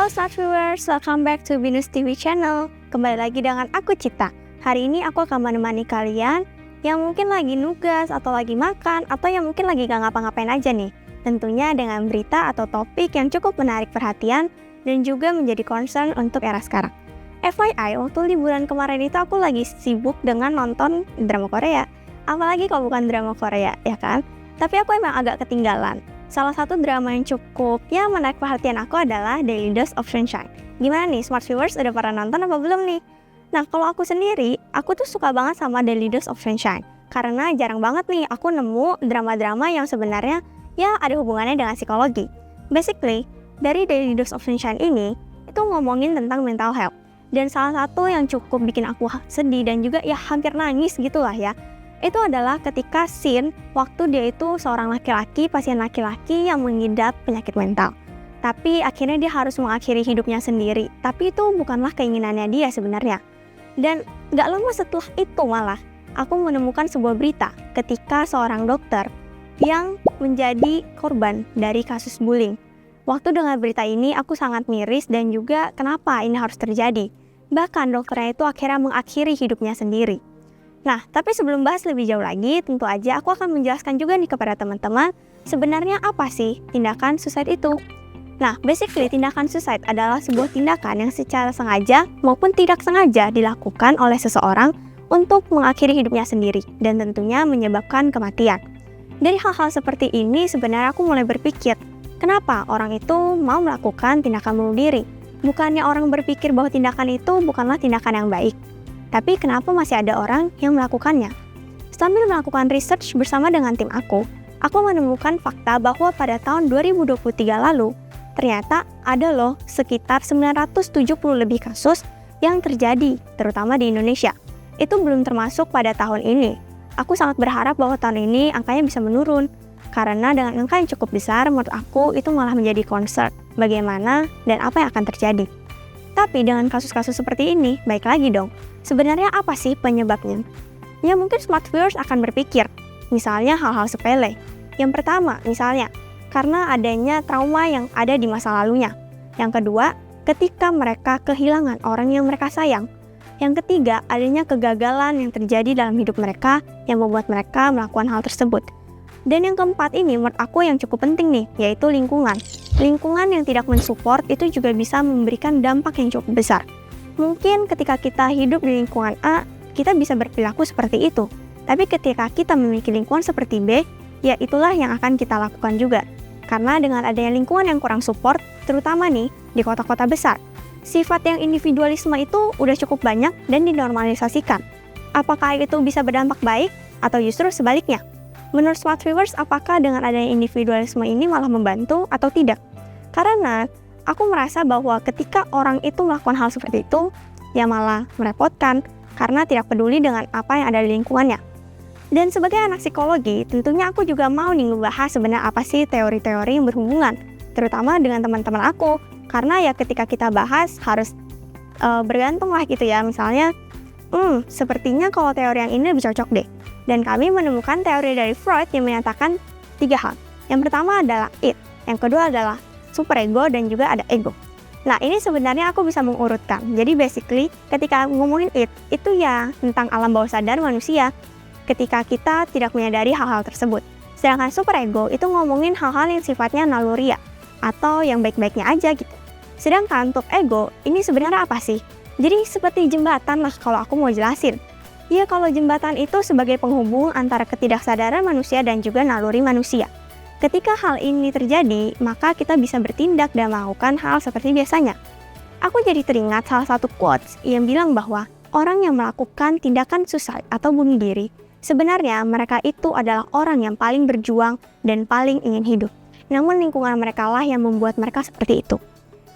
Halo Smart Viewers, welcome back to Binus TV channel. Kembali lagi dengan aku Cita. Hari ini aku akan menemani kalian yang mungkin lagi nugas atau lagi makan atau yang mungkin lagi gak ngapa-ngapain aja nih. Tentunya dengan berita atau topik yang cukup menarik perhatian dan juga menjadi concern untuk era sekarang. FYI, waktu liburan kemarin itu aku lagi sibuk dengan nonton drama Korea. Apalagi kalau bukan drama Korea, ya kan? Tapi aku emang agak ketinggalan. Salah satu drama yang cukup menarik perhatian aku adalah Daily Dose of Sunshine. Gimana nih, Smart Viewers udah pernah nonton apa belum nih? Nah, kalau aku sendiri, aku tuh suka banget sama Daily Dose of Sunshine. Karena jarang banget nih aku nemu drama-drama yang sebenarnya ada hubungannya dengan psikologi. Basically, dari Daily Dose of Sunshine ini, itu ngomongin tentang mental health. Dan salah satu yang cukup bikin aku sedih dan juga hampir nangis gitulah ya. Itu adalah ketika scene waktu dia itu seorang laki-laki, pasien laki-laki yang mengidap penyakit mental. Tapi akhirnya dia harus mengakhiri hidupnya sendiri. Tapi itu bukanlah keinginannya dia sebenarnya. Dan gak lama setelah itu malah, aku menemukan sebuah berita ketika seorang dokter yang menjadi korban dari kasus bullying. Waktu dengar berita ini, aku sangat miris dan juga kenapa ini harus terjadi. Bahkan dokternya itu akhirnya mengakhiri hidupnya sendiri. Nah, tapi sebelum bahas lebih jauh lagi, tentu aja aku akan menjelaskan juga nih kepada teman-teman sebenarnya apa sih tindakan suicide itu. Nah, basically tindakan suicide adalah sebuah tindakan yang secara sengaja maupun tidak sengaja dilakukan oleh seseorang untuk mengakhiri hidupnya sendiri dan tentunya menyebabkan kematian. Dari hal-hal seperti ini sebenarnya aku mulai berpikir, kenapa orang itu mau melakukan tindakan bunuh diri? Bukannya orang berpikir bahwa tindakan itu bukanlah tindakan yang baik. Tapi kenapa masih ada orang yang melakukannya? Sambil melakukan research bersama dengan tim aku menemukan fakta bahwa pada tahun 2023 lalu, ternyata ada loh sekitar 970 lebih kasus yang terjadi, terutama di Indonesia. Itu belum termasuk pada tahun ini. Aku sangat berharap bahwa tahun ini angkanya bisa menurun. Karena dengan angka yang cukup besar, menurut aku itu malah menjadi concern bagaimana dan apa yang akan terjadi. Tapi dengan kasus-kasus seperti ini, baik lagi dong. Sebenarnya apa sih penyebabnya? Ya mungkin Smart Viewers akan berpikir, misalnya hal-hal sepele. Yang pertama, misalnya, karena adanya trauma yang ada di masa lalunya. Yang kedua, ketika mereka kehilangan orang yang mereka sayang. Yang ketiga, adanya kegagalan yang terjadi dalam hidup mereka yang membuat mereka melakukan hal tersebut. Dan yang keempat ini menurut aku yang cukup penting nih, yaitu lingkungan. Lingkungan yang tidak mensupport itu juga bisa memberikan dampak yang cukup besar. Mungkin ketika kita hidup di lingkungan A, kita bisa berperilaku seperti itu. Tapi ketika kita memiliki lingkungan seperti B, ya itulah yang akan kita lakukan juga. Karena dengan adanya lingkungan yang kurang support, terutama nih di kota-kota besar, sifat yang individualisme itu udah cukup banyak dan dinormalisasikan. Apakah itu bisa berdampak baik atau justru sebaliknya? Menurut Smart Viewers, apakah dengan adanya individualisme ini malah membantu atau tidak? Karena aku merasa bahwa ketika orang itu melakukan hal seperti itu, ya malah merepotkan karena tidak peduli dengan apa yang ada di lingkungannya. Dan sebagai anak psikologi, tentunya aku juga mau nih ngebahas sebenarnya apa sih teori-teori yang berhubungan, terutama dengan teman-teman aku. Karena ya ketika kita bahas harus bergantung lah gitu ya, misalnya, sepertinya kalau teori yang ini lebih cocok deh. Dan kami menemukan teori dari Freud yang menyatakan 3 hal. Yang pertama adalah id, yang kedua adalah superego dan juga ada ego. Nah, ini sebenarnya aku bisa mengurutkan. Jadi basically ketika ngomongin id, itu ya tentang alam bawah sadar manusia ketika kita tidak menyadari hal-hal tersebut. Sedangkan superego itu ngomongin hal-hal yang sifatnya naluriah atau yang baik-baiknya aja gitu. Sedangkan untuk ego, ini sebenarnya apa sih? Jadi seperti jembatan lah kalau aku mau jelasin. Ya kalau jembatan itu sebagai penghubung antara ketidaksadaran manusia dan juga naluri manusia. Ketika hal ini terjadi, maka kita bisa bertindak dan melakukan hal seperti biasanya. Aku jadi teringat salah satu quotes yang bilang bahwa orang yang melakukan tindakan suicide atau bunuh diri, sebenarnya mereka itu adalah orang yang paling berjuang dan paling ingin hidup. Namun lingkungan mereka lah yang membuat mereka seperti itu.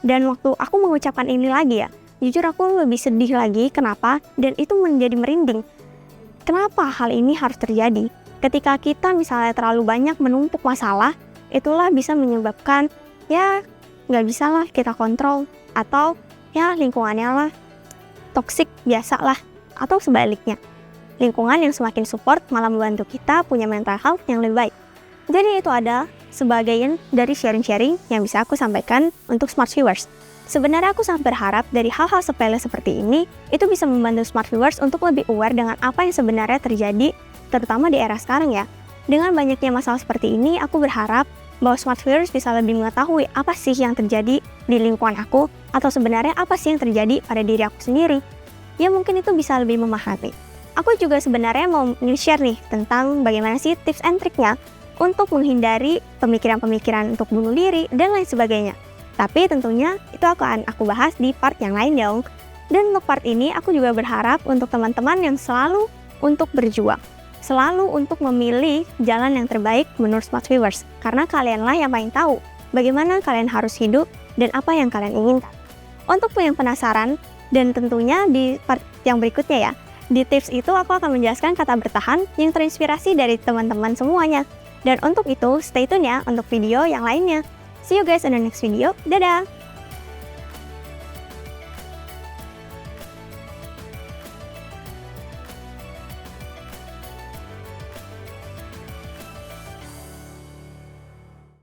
Dan waktu aku mengucapkan ini lagi ya, jujur aku lebih sedih lagi, kenapa? Dan itu menjadi merinding. Kenapa hal ini harus terjadi? Ketika kita misalnya terlalu banyak menumpuk masalah, itulah bisa menyebabkan nggak bisa lah kita kontrol. Atau lingkungannya lah toksik biasa lah. Atau sebaliknya, lingkungan yang semakin support malah membantu kita punya mental health yang lebih baik. Jadi itu ada sebagian dari sharing-sharing yang bisa aku sampaikan untuk Smart Viewers. Sebenarnya aku sangat berharap dari hal-hal sepele seperti ini, itu bisa membantu smart viewers untuk lebih aware dengan apa yang sebenarnya terjadi, terutama di era sekarang ya. Dengan banyaknya masalah seperti ini, aku berharap bahwa smart viewers bisa lebih mengetahui apa sih yang terjadi di lingkungan aku, atau sebenarnya apa sih yang terjadi pada diri aku sendiri. Ya mungkin itu bisa lebih memahami. Aku juga sebenarnya mau nge-share nih tentang bagaimana sih tips and triknya untuk menghindari pemikiran-pemikiran untuk bunuh diri dan lain sebagainya. Tapi tentunya itu akan aku bahas di part yang lain dong. Dan untuk part ini aku juga berharap untuk teman-teman yang selalu untuk berjuang, selalu untuk memilih jalan yang terbaik menurut smart viewers. Karena kalianlah yang paling tahu bagaimana kalian harus hidup dan apa yang kalian inginkan. Untuk yang penasaran dan tentunya di part yang berikutnya ya, di tips itu aku akan menjelaskan kata bertahan yang terinspirasi dari teman-teman semuanya. Dan untuk itu stay tune ya untuk video yang lainnya. See you guys in the next video. Dadah!